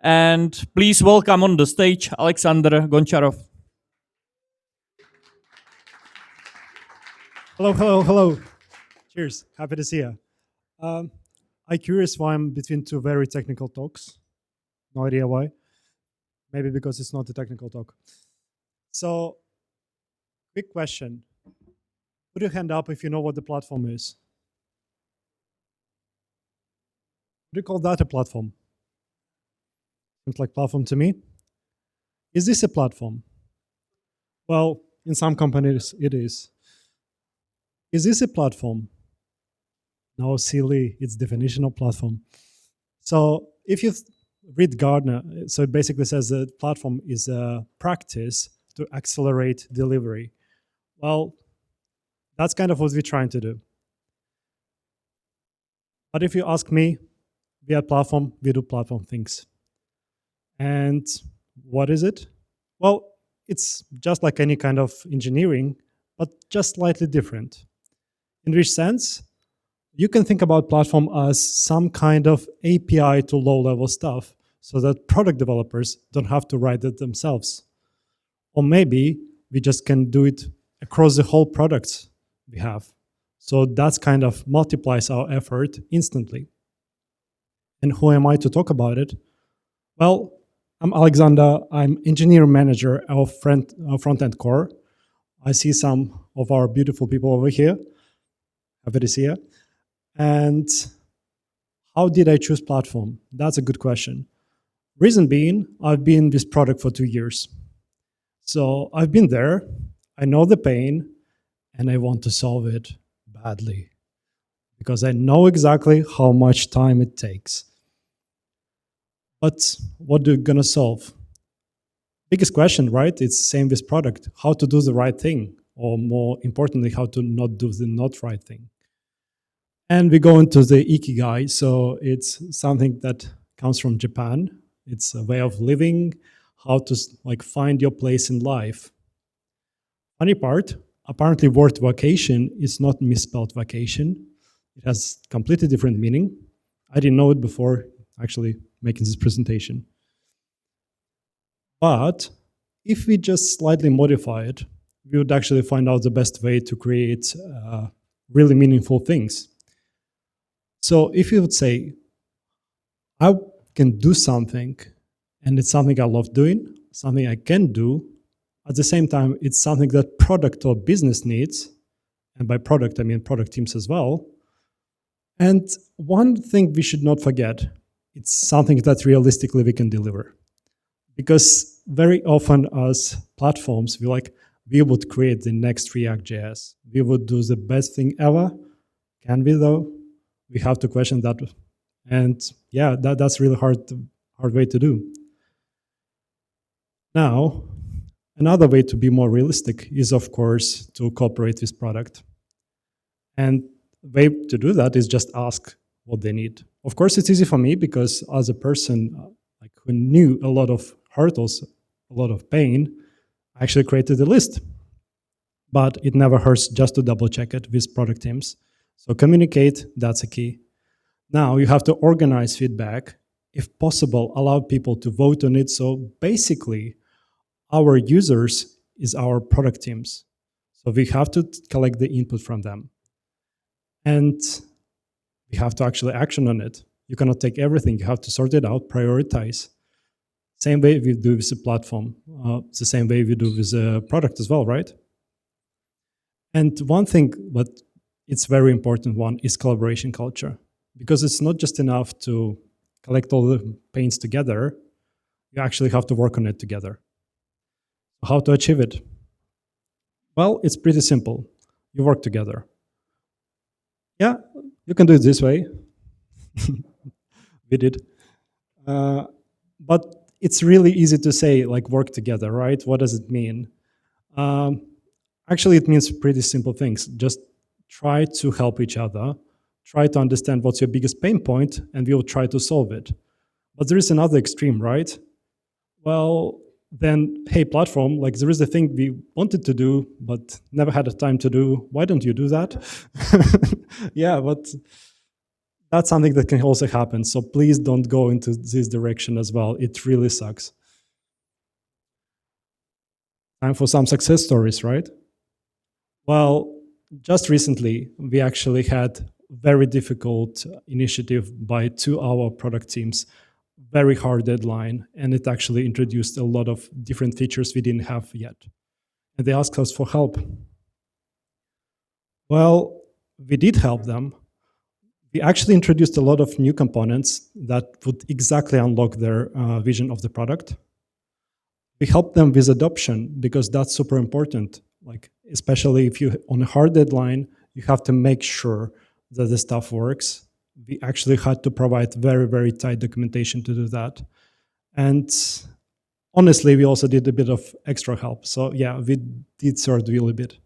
And please welcome on the stage Alexander Goncharov. Hello, hello, hello. Cheers. Happy to see you. I'm curious why I'm between two very technical talks. No idea why. Maybe because it's not a technical talk. So, quick question. Put your hand up if you know what the platform is. Would you call that a platform? Seems like platform to me. Is this a platform? Well, in some companies it is. Is this a platform? No, silly, it's definition of platform. So if you read Gardner, so it basically says that platform is a practice to accelerate delivery. Well, that's kind of what we're trying to do. But if you ask me, we are platform, we do platform things. And what is it? Well, it's just like any kind of engineering, but just slightly different. In which sense? You can think about platform as some kind of API to low-level stuff so that product developers don't have to write it themselves. Or maybe we just can do it across the whole products we have. So that's kind of multiplies our effort instantly. And who am I to talk about it? Well, I'm Alexander. I'm engineer manager of front-end core. I see some of our beautiful people over here. Happy to see you. And how did I choose platform? That's a good question. Reason being, I've been in this product for 2 years. So I've been there, I know the pain, and I want to solve it badly because I know exactly how much time it takes. But what are you gonna solve? Biggest question, right? It's same with product. How to do the right thing, or more importantly, how to not do the not right thing. And we go into the ikigai. So it's something that comes from Japan. It's a way of living, how to find your place in life. Funny part, apparently word vacation is not misspelled vacation. It has completely different meaning. I didn't know it before actually making this presentation. But if we just slightly modify it, we would actually find out the best way to create really meaningful things. So if you would say, I can do something, and it's something I love doing, something I can do, at the same time, it's something that product or business needs, and by product, I mean product teams as well. And one thing we should not forget, it's something that realistically we can deliver. Because very often as platforms, we would create the next React.js. We would do the best thing ever. Can we though? We have to question that. And yeah, that's really hard way to do. Now, another way to be more realistic is, of course, to cooperate with product. And the way to do that is just ask what they need. Of course, it's easy for me because as a person who knew a lot of hurdles, a lot of pain, I actually created a list. But it never hurts just to double check it with product teams. So communicate, that's a key. Now you have to organize feedback. If possible, allow people to vote on it. So basically, our users is our product teams. So we have to collect the input from them. And we have to actually action on it. You cannot take everything. You have to sort it out, prioritize. Same way we do with the platform. It's the same way we do with the product as well, right? And one thing, but it's very important one, is collaboration culture. Because it's not just enough to collect all the pains together, you actually have to work on it together. How to achieve it? Well, it's pretty simple. You work together. Yeah, you can do it this way. We did. But it's really easy to say, work together, right? What does it mean? Actually, it means pretty simple things. Just try to help each other. Try to understand what's your biggest pain point, and we'll try to solve it. But there is another extreme, right? Well, then, hey, platform, there is a thing we wanted to do, but never had the time to do. Why don't you do that? Yeah, but That's something that can also happen. So please don't go into this direction as well. It really sucks. Time for some success stories, right? Well, just recently, we actually had very difficult initiative by 2 hour product teams, very hard deadline, and it actually introduced a lot of different features we didn't have yet. And they asked us for help. Well, we did help them. We actually introduced a lot of new components that would exactly unlock their vision of the product. We help them with adoption because that's super important. Like, especially if you on a hard deadline, you have to make sure that the stuff works. We actually had to provide very, very tight documentation to do that. And honestly, we also did a bit of extra help. So yeah, we did sort really bit,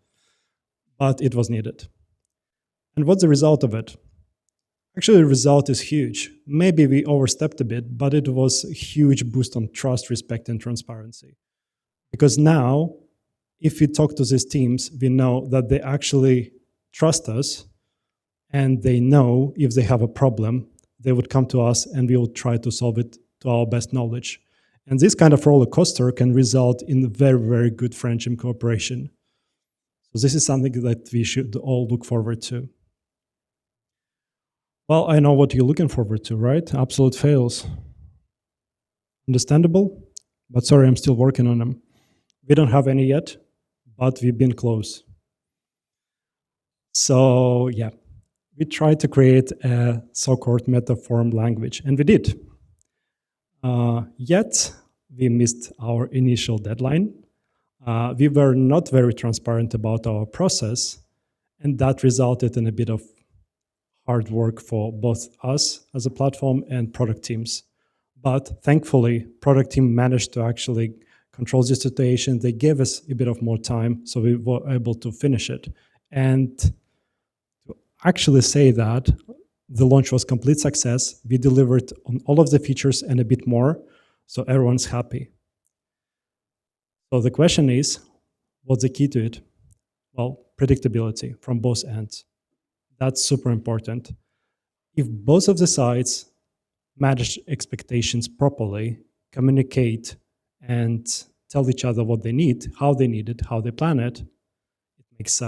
but it was needed. And what's the result of it? Actually, the result is huge. Maybe we overstepped a bit, but it was a huge boost on trust, respect, and transparency. Because now, if we talk to these teams, we know that they actually trust us, and they know if they have a problem, they would come to us and we will try to solve it to our best knowledge. And this kind of roller coaster can result in very, very good friendship cooperation. So this is something that we should all look forward to. Well, I know what you're looking forward to, right? Absolute fails. Understandable, but sorry, I'm still working on them. We don't have any yet, but we've been close. So yeah, we tried to create a so-called metaform language, and we did. Yet, we missed our initial deadline. We were not very transparent about our process, and that resulted in a bit of hard work for both us as a platform and product teams. But thankfully, product team managed to actually control the situation. They gave us a bit of more time, so we were able to finish it. And to actually say that the launch was complete success, we delivered on all of the features and a bit more, so everyone's happy. So the question is, what's the key to it? Well, predictability from both ends. That's super important. If both of the sides manage expectations properly, communicate, and tell each other what they need, how they need it, how they plan it, it makes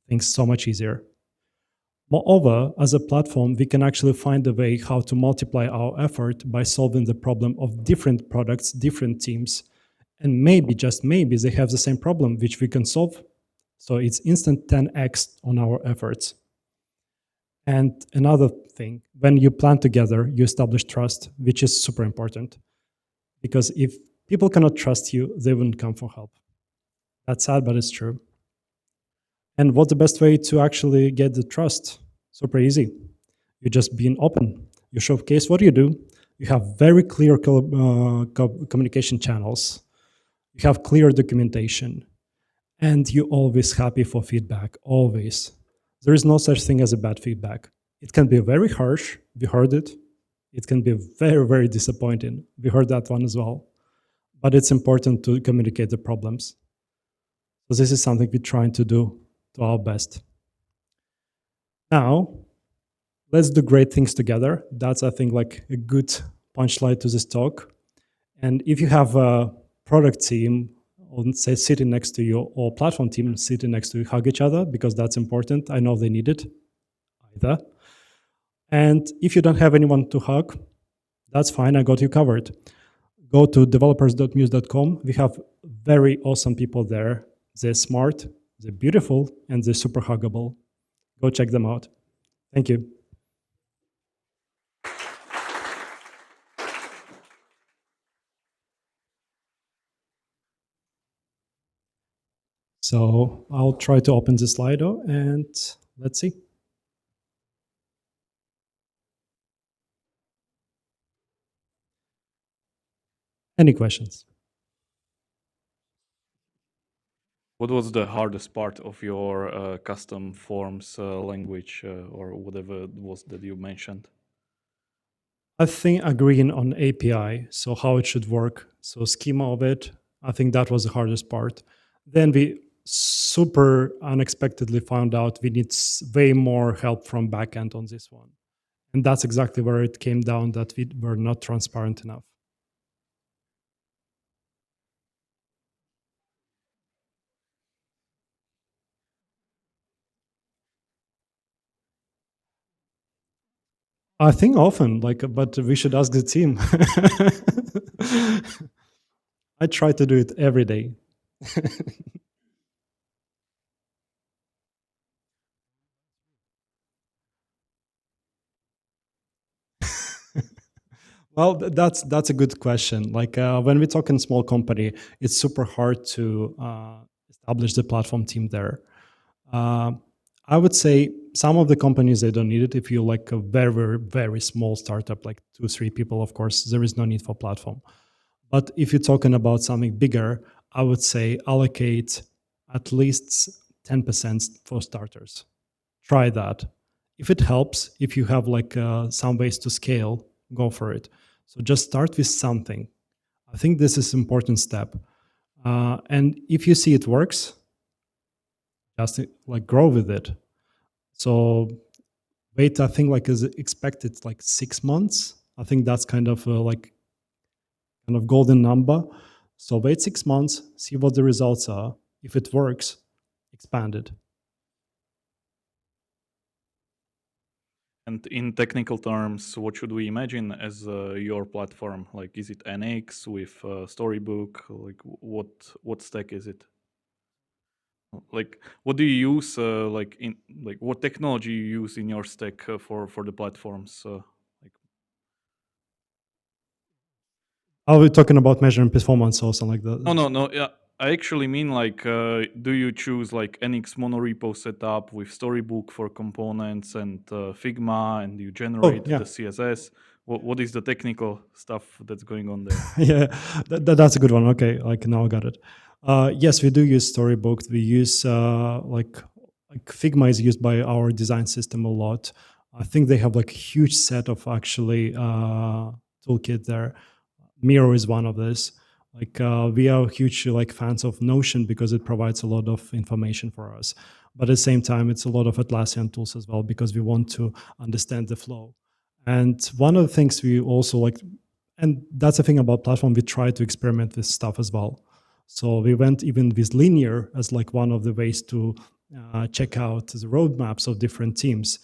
things so much easier. Moreover, as a platform, we can actually find a way how to multiply our effort by solving the problem of different products, different teams, and maybe, just maybe, they have the same problem which we can solve. So it's instant 10x on our efforts. And another thing, when you plan together, you establish trust, which is super important. Because if people cannot trust you, they wouldn't come for help. That's sad, but it's true. And what's the best way to actually get the trust? Super easy. You just being open. You showcase what you do. You have very clear communication channels. You have clear documentation. And you're always happy for feedback, always. There is no such thing as a bad feedback. It can be very harsh. We heard it. It can be very, very disappointing. We heard that one as well. But it's important to communicate the problems. So this is something we're trying to do to our best. Now, let's do great things together. That's, I think, like a good punchline to this talk. And if you have a product team, or say sitting next to you, or platform team sitting next to you, hug each other, because that's important. I know they need it either. And if you don't have anyone to hug, that's fine, I got you covered. Go to developers.muse.com. We have very awesome people there. They're smart, they're beautiful, and they're super huggable. Go check them out. Thank you. So I'll try to open the Slido and let's see. Any questions? What was the hardest part of your custom forms language or whatever it was that you mentioned? I think agreeing on API, so how it should work. So schema of it, I think that was the hardest part. Then we super unexpectedly found out we need way more help from backend on this one. And that's exactly where it came down, that we were not transparent enough. I think often, but we should ask the team. I try to do it every day. Well, that's a good question. When we talk in small company, it's super hard to establish the platform team there. Uh, I would say some of the companies, they don't need it. If you like a very, very, very small startup, like 2, 3 people, of course, there is no need for platform. But if you're talking about something bigger, I would say allocate at least 10% for starters. Try that. If it helps, if you have some ways to scale, go for it. So just start with something. I think this is an important step. And if you see it works, just grow with it. So wait, I think is expected 6 months. I think that's kind of golden number. So wait 6 months, see what the results are. If it works, expand it. And in technical terms, what should we imagine as your platform? Like, is it NX with Storybook? Like, what stack is it? Like, what do you use? What technology you use in your stack for the platforms? Are we talking about measuring performance or something like that? No. Yeah, I actually mean do you choose like NX monorepo setup with Storybook for components and Figma, and you generate yeah. the CSS? What is the technical stuff that's going on there? Yeah, that's a good one. Okay, now I got it. Yes, we do use Storybook. We use Figma is used by our design system a lot. I think they have a huge set of actually toolkit there. Miro is one of this. We are huge fans of Notion because it provides a lot of information for us. But at the same time, it's a lot of Atlassian tools as well because we want to understand the flow. And one of the things we also and that's the thing about platform, we try to experiment with stuff as well. So we went even with linear as one of the ways to check out the roadmaps of different teams.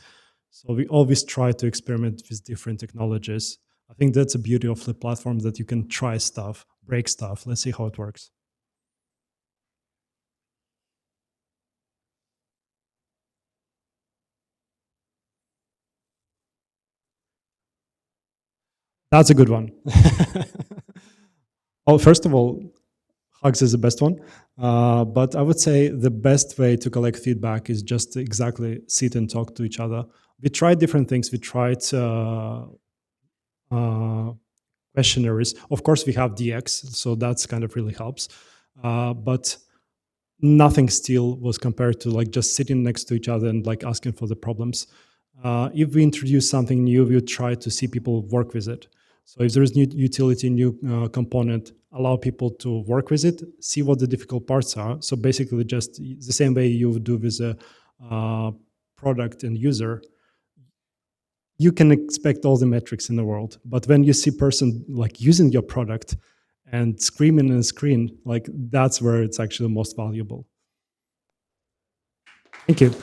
So we always try to experiment with different technologies. I think that's the beauty of the platform, that you can try stuff, break stuff. Let's see how it works. That's a good one. Oh, first of all, Hugs is the best one. But I would say the best way to collect feedback is just to exactly sit and talk to each other. We tried different things. We tried questionnaires. Of course, we have DX, so that's kind of really helps. But nothing still was compared to just sitting next to each other and asking for the problems. If we introduce something new, we would try to see people work with it. So if there is new utility, new component, allow people to work with it, see what the difficult parts are. So basically just the same way you would do with a product and user, you can expect all the metrics in the world. But when you see person using your product and screaming in a screen, that's where it's actually most valuable. Thank you.